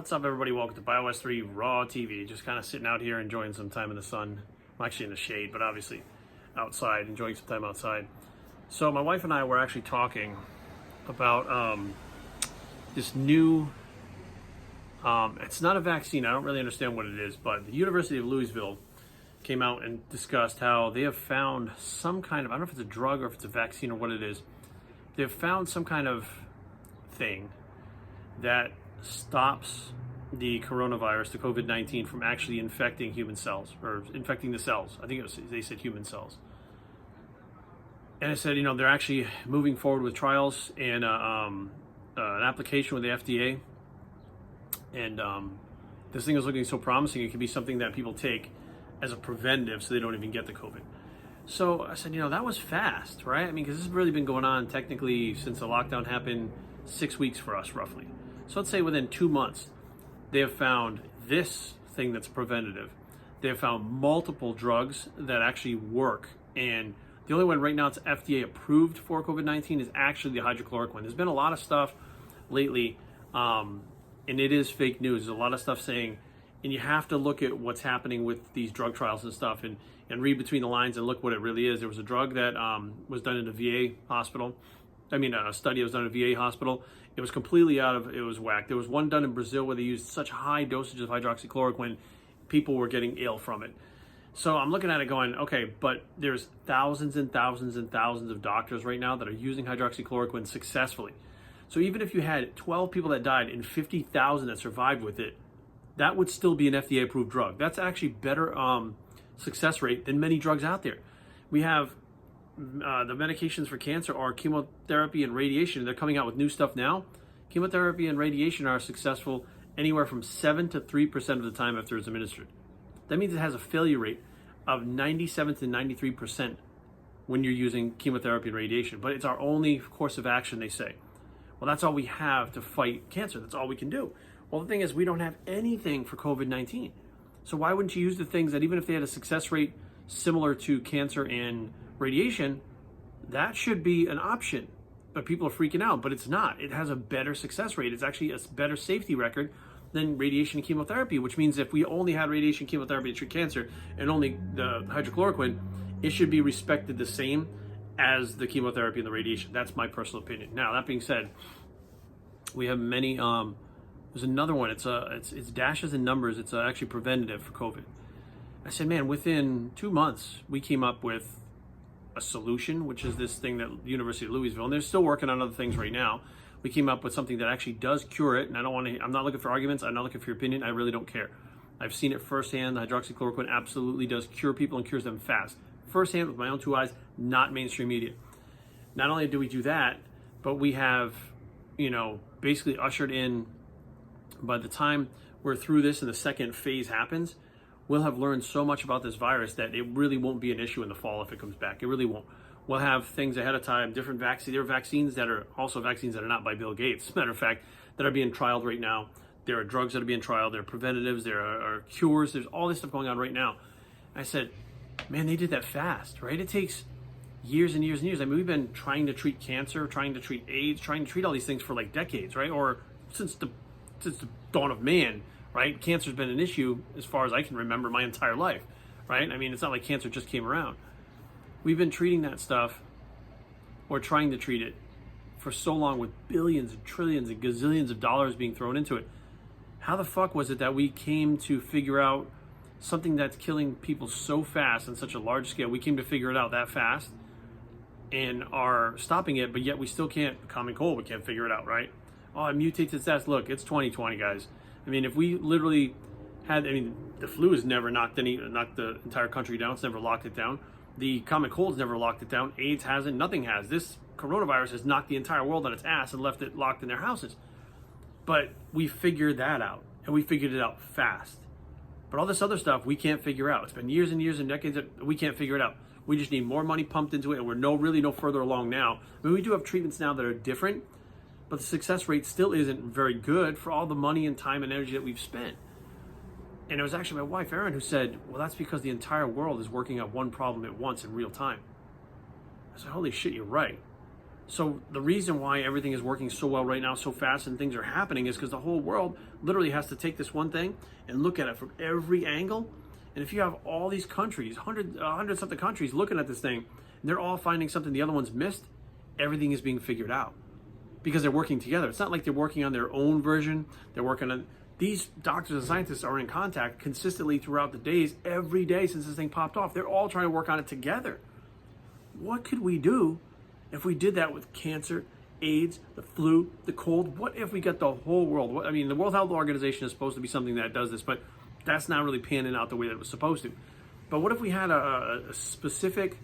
What's up, everybody? Welcome to BioS3 Raw TV. Just kind of sitting out here enjoying some time in the sun. I'm actually in the shade, but obviously outside, enjoying some time outside. So my wife and I were actually talking about this new, it's not a vaccine. I don't really understand what it is, but the University of Louisville came out and discussed how they have found some kind of, I don't know if it's a drug or if it's a vaccine or what it is. They've found some kind of thing that stops the coronavirus, the COVID-19, from actually infecting human cells, or infecting the cells. I think they said human cells. And I said, they're actually moving forward with trials and an application with the FDA. And this thing is looking so promising. It could be something that people take as a preventative so they don't even get the COVID. So I said, that was fast, right? I mean, because this has really been going on technically since the lockdown happened, 6 weeks for us, roughly. So let's say within 2 months, they have found this thing that's preventative. They have found multiple drugs that actually work. And the only one right now that's FDA approved for COVID-19 is actually the hydroxychloroquine. There's been a lot of stuff lately, and it is fake news. There's a lot of stuff saying, and you have to look at what's happening with these drug trials and stuff and read between the lines and look what it really is. There was a drug that was done in a VA hospital. A study was done in a VA hospital. It was completely it was whack. There was one done in Brazil where they used such high dosages of hydroxychloroquine, people were getting ill from it. So I'm looking at it going, okay, but there's thousands and thousands and thousands of doctors right now that are using hydroxychloroquine successfully. So even if you had 12 people that died and 50,000 that survived with it, that would still be an FDA approved drug. That's actually better success rate than many drugs out there. We have the medications for cancer are chemotherapy and radiation. They're coming out with new stuff now. Chemotherapy and radiation are successful anywhere from 7 to 3% of the time after it's administered. That means it has a failure rate of 97 to 93% when you're using chemotherapy and radiation. But it's our only course of action, they say. Well, that's all we have to fight cancer. That's all we can do. Well, the thing is, we don't have anything for COVID-19. So why wouldn't you use the things that, even if they had a success rate similar to cancer and radiation, that should be an option? But people are freaking out, but it's not. It has a better success rate. It's actually a better safety record than radiation and chemotherapy, which means if we only had radiation and chemotherapy to treat cancer and only the hydroxychloroquine, it should be respected the same as the chemotherapy and the radiation. That's my personal opinion. Now, that being said, we have many, there's another one. It's dashes and numbers. It's actually preventative for COVID. I said, man, within 2 months, we came up with a solution, which is this thing that University of Louisville, and they're still working on other things right now. We came up with something that actually does cure it, and I'm not looking for arguments. I'm not looking for your opinion. I really don't care. I've seen it firsthand. The hydroxychloroquine absolutely does cure people and cures them fast. Firsthand with my own 2 eyes, not mainstream media. Not only do we do that, but we have, basically ushered in, by the time we're through this and the second phase happens, we'll have learned so much about this virus that it really won't be an issue in the fall if it comes back. It really won't. We'll have things ahead of time, different vaccines. There are vaccines that are also vaccines that are not by Bill Gates, as a matter of fact, that are being trialed right now. There are drugs that are being trialed. There are preventatives. There are cures. There's all this stuff going on right now. I said, man, they did that fast, right? It takes years and years and years. I mean, we've been trying to treat cancer, trying to treat AIDS, trying to treat all these things for like decades, right? Or since the dawn of man, right? Cancer's been an issue as far as I can remember my entire life, right? I mean, it's not like cancer just came around. We've been treating that stuff, or trying to treat it, for so long, with billions and trillions and gazillions of dollars being thrown into it. How the fuck was it that we came to figure out something that's killing people so fast on such a large scale? We came to figure it out that fast and are stopping it, but yet we still can't, common cold, we can't figure it out, right? Oh, it mutates its ass. Look, it's 2020, guys. I mean, if we literally had, the flu has never knocked the entire country down. It's never locked it down. The common cold's never locked it down. AIDS hasn't. Nothing has. This coronavirus has knocked the entire world on its ass and left it locked in their houses. But we figured that out, and we figured it out fast. But all this other stuff we can't figure out. It's been years and years and decades that we can't figure it out. We just need more money pumped into it, and we're really no further along now. I mean, we do have treatments now that are different, but the success rate still isn't very good for all the money and time and energy that we've spent. And it was actually my wife, Erin, who said, well, that's because the entire world is working on one problem at once in real time. I said, holy shit, you're right. So the reason why everything is working so well right now, so fast, and things are happening is because the whole world literally has to take this one thing and look at it from every angle. And if you have all these countries, 100 something countries looking at this thing, and they're all finding something the other ones missed, everything is being figured out because they're working together. It's not like they're working on their own version. They're working on, these doctors and scientists are in contact consistently throughout the days, every day since this thing popped off. They're all trying to work on it together. What could we do if we did that with cancer, AIDS, the flu, the cold? What if we got the whole world? I mean, the World Health Organization is supposed to be something that does this, but that's not really panning out the way that it was supposed to. But what if we had a specific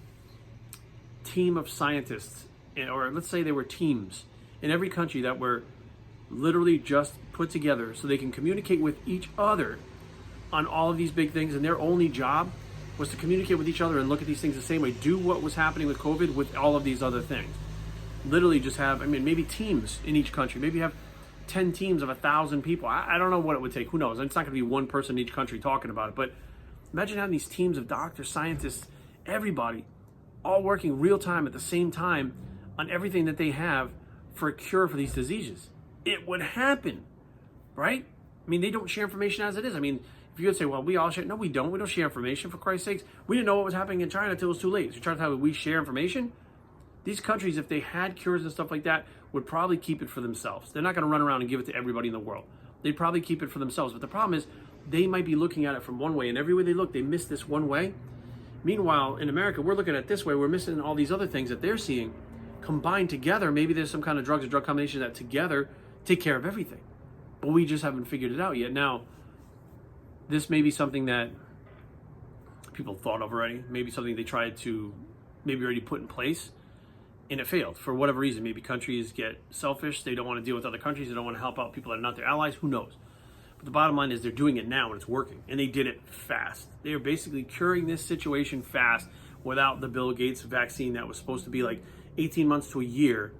team of scientists, or let's say they were teams in every country that were literally just put together so they can communicate with each other on all of these big things, and their only job was to communicate with each other and look at these things the same way, do what was happening with COVID with all of these other things. Literally just have, I mean, maybe teams in each country, maybe have 10 teams of 1,000 people. I don't know what it would take, who knows? It's not gonna be one person in each country talking about it, but imagine having these teams of doctors, scientists, everybody, all working real time at the same time on everything that they have for a cure for these diseases. It would happen, right? I mean, they don't share information as it is. I mean, if you would say, well, we all share, no, we don't. We don't share information, for Christ's sakes. We didn't know what was happening in China until it was too late. So you're trying to tell me we share information? These countries, if they had cures and stuff like that, would probably keep it for themselves. They're not going to run around and give it to everybody in the world. They'd probably keep it for themselves. But the problem is, they might be looking at it from one way, and every way they look, they miss this one way. Meanwhile, in America, we're looking at it this way. We're missing all these other things that they're seeing. Combined together, maybe there's some kind of drugs or drug combination that together take care of everything. But we just haven't figured it out yet. Now, this may be something that people thought of already, maybe something they tried to maybe already put in place, and it failed for whatever reason. Maybe countries get selfish, they don't want to deal with other countries, they don't want to help out people that are not their allies, who knows. But the bottom line is they're doing it now and it's working, and they did it fast. They are basically curing this situation fast without the Bill Gates vaccine that was supposed to be like 18 months to a year,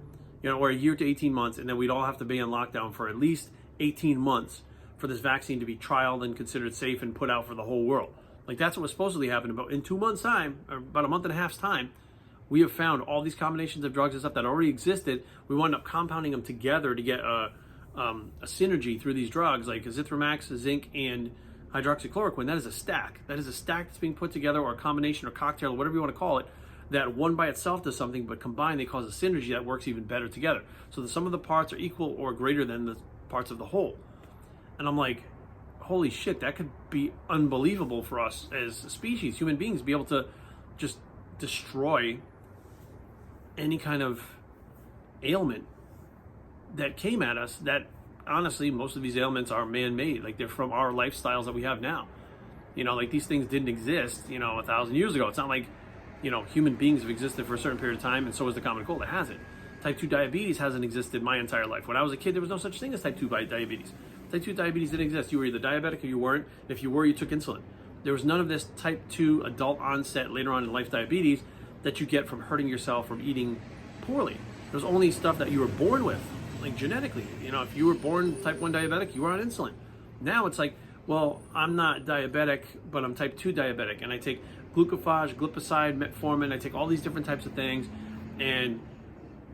or a year to 18 months, and then we'd all have to be on lockdown for at least 18 months for this vaccine to be trialed and considered safe and put out for the whole world. Like, that's what was supposedly happening. But in 2 months' time, or about a month and a half's time, we have found all these combinations of drugs and stuff that already existed. We wound up compounding them together to get a synergy through these drugs, like azithromycin, zinc, and hydroxychloroquine. That is a stack. That is a stack that's being put together, or a combination, or cocktail, or whatever you want to call it, that one by itself does something, but combined they cause a synergy that works even better together. So the sum of the parts are equal or greater than the parts of the whole. And I'm like, holy shit, that could be unbelievable for us as a species, human beings, be able to just destroy any kind of ailment that came at us. That honestly, most of these ailments are man-made. Like, they're from our lifestyles that we have now. Like, these things didn't exist, 1,000 years ago. It's not like, human beings have existed for a certain period of time, and so is the common cold. It hasn't. Type 2 diabetes hasn't existed my entire life. When I was a kid, there was no such thing as type 2 diabetes. Type 2 diabetes didn't exist. You were either diabetic or you weren't. If you were, you took insulin. There was none of this type 2 adult onset later on in life diabetes that you get from hurting yourself from eating poorly. There was only stuff that you were born with, like genetically. If you were born type 1 diabetic, you were on insulin. Now it's like, well, I'm not diabetic, but I'm type 2 diabetic, and I take glucophage, glipizide, metformin, I take all these different types of things, and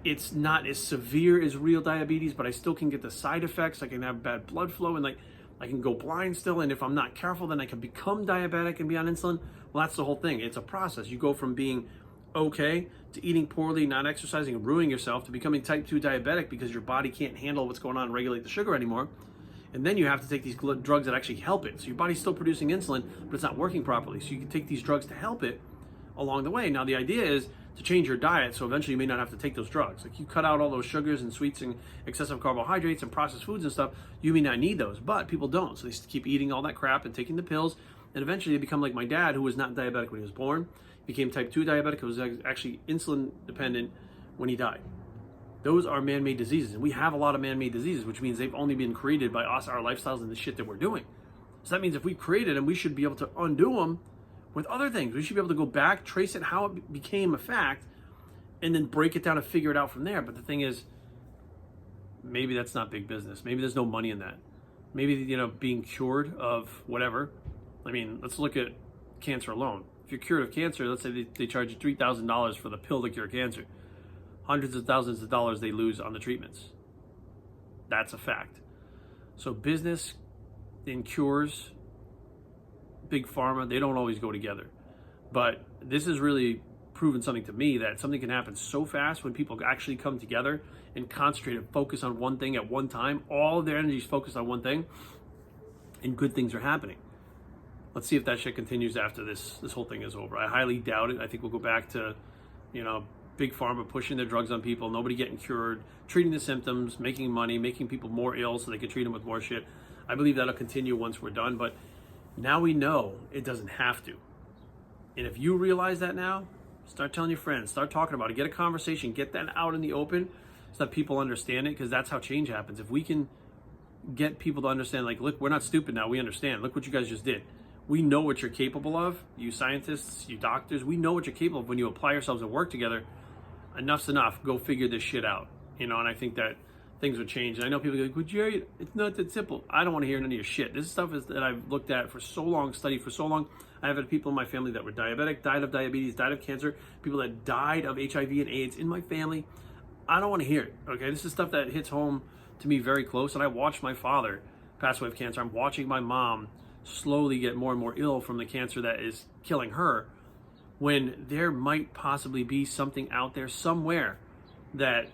it's not as severe as real diabetes, but I still can get the side effects. I can have bad blood flow, and I can go blind still, and if I'm not careful, then I can become diabetic and be on insulin. Well, that's the whole thing. It's a process. You go from being okay to eating poorly, not exercising, and ruining yourself, to becoming type 2 diabetic because your body can't handle what's going on and regulate the sugar anymore. And then you have to take these drugs that actually help it. So your body's still producing insulin, but it's not working properly. So you can take these drugs to help it along the way. Now, the idea is to change your diet, so eventually you may not have to take those drugs. Like, you cut out all those sugars and sweets and excessive carbohydrates and processed foods and stuff, you may not need those, but people don't. So they keep eating all that crap and taking the pills, and eventually they become like my dad, who was not diabetic when he was born, became type 2 diabetic, who was actually insulin dependent when he died. Those are man-made diseases, and we have a lot of man-made diseases, which means they've only been created by us, our lifestyles, and the shit that we're doing. So that means if we created them, we should be able to undo them with other things. We should be able to go back, trace it, how it became a fact, and then break it down and figure it out from there. But the thing is, maybe that's not big business. Maybe there's no money in that. Maybe, being cured of whatever. I mean, let's look at cancer alone. If you're cured of cancer, let's say they charge you $3,000 for the pill to cure cancer. hundreds of thousands of dollars they lose on the treatments. That's a fact. So business and cures, big pharma, they don't always go together. But this has really proven something to me, that something can happen so fast when people actually come together and concentrate and focus on one thing at one time. All of their energy is focused on one thing, and good things are happening. Let's see if that shit continues after this whole thing is over. I highly doubt it. I think we'll go back to, big pharma pushing their drugs on people, nobody getting cured, treating the symptoms, making money, making people more ill so they can treat them with more shit. I believe that'll continue once we're done, but now we know it doesn't have to. And if you realize that now, start telling your friends, start talking about it, get a conversation, get that out in the open so that people understand it, because that's how change happens. If we can get people to understand, like, look, we're not stupid now, we understand. Look what you guys just did. We know what you're capable of, you scientists, you doctors, we know what you're capable of when you apply yourselves and work together. Enough's enough, go figure this shit out. And I think that things would change. And I know people go, well, Jerry, it's not that simple. I don't want to hear none of your shit. This stuff is that I've looked at for so long, studied for so long. I have had people in my family that were diabetic, died of diabetes, died of cancer, people that died of HIV and AIDS in my family. I don't want to hear it, okay? This is stuff that hits home to me very close. And I watched my father pass away of cancer. I'm watching my mom slowly get more and more ill from the cancer that is killing her, when there might possibly be something out there somewhere that,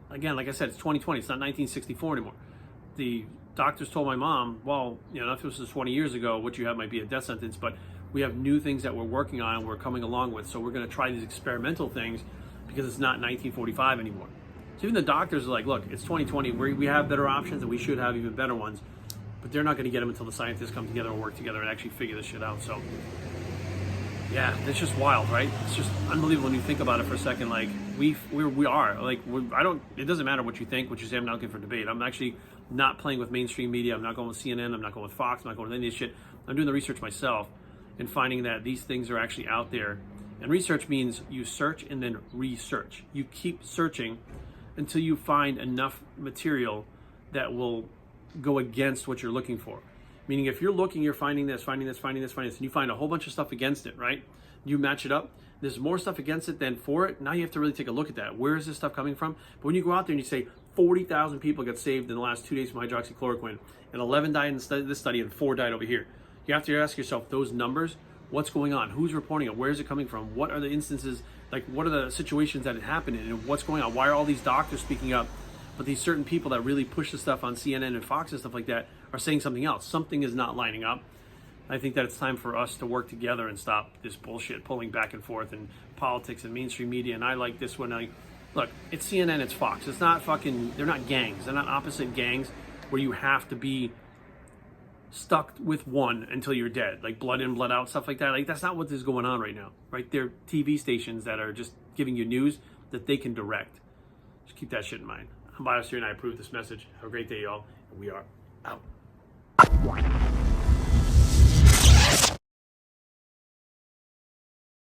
again, like I said, it's 2020, it's not 1964 anymore. The doctors told my mom, well, if this was 20 years ago, what you have might be a death sentence, but we have new things that we're working on, we're coming along with, so we're going to try these experimental things because it's not 1945 anymore. So even the doctors are like, look, it's 2020, we have better options and we should have even better ones, but they're not going to get them until the scientists come together and work together and actually figure this shit out. So yeah, it's just wild, right? It's just unbelievable when you think about it for a second. Like we are like, it doesn't matter what you think, what you say. I'm not looking for debate. I'm actually not playing with mainstream media. I'm not going with CNN. I'm not going with Fox. I'm not going with any of this shit. I'm doing the research myself and finding that these things are actually out there. And research means you search and then research. You keep searching until you find enough material that will go against what you're looking for. Meaning if you're looking, you're finding this, and you find a whole bunch of stuff against it, right? You match it up. There's more stuff against it than for it. Now you have to really take a look at that. Where is this stuff coming from? But when you go out there and you say 40,000 people got saved in the last 2 days from hydroxychloroquine, and 11 died in this study, and 4 died over here, you have to ask yourself, those numbers, what's going on? Who's reporting it? Where is it coming from? What are the instances, like what are the situations that it happened in, and what's going on? Why are all these doctors speaking up? But these certain people that really push the stuff on CNN and Fox and stuff like that are saying something else. Something is not lining up. I think that it's time for us to work together and stop this bullshit pulling back and forth in politics and mainstream media. And I like this one. Look, it's CNN, it's Fox. It's not they're not gangs. They're not opposite gangs where you have to be stuck with one until you're dead. Like blood in, blood out, stuff like that. Like that's not what is going on right now, right? They're TV stations that are just giving you news that they can direct. Just keep that shit in mind. I'm Biosphere and I approve this message. Have a great day, y'all. And we are out.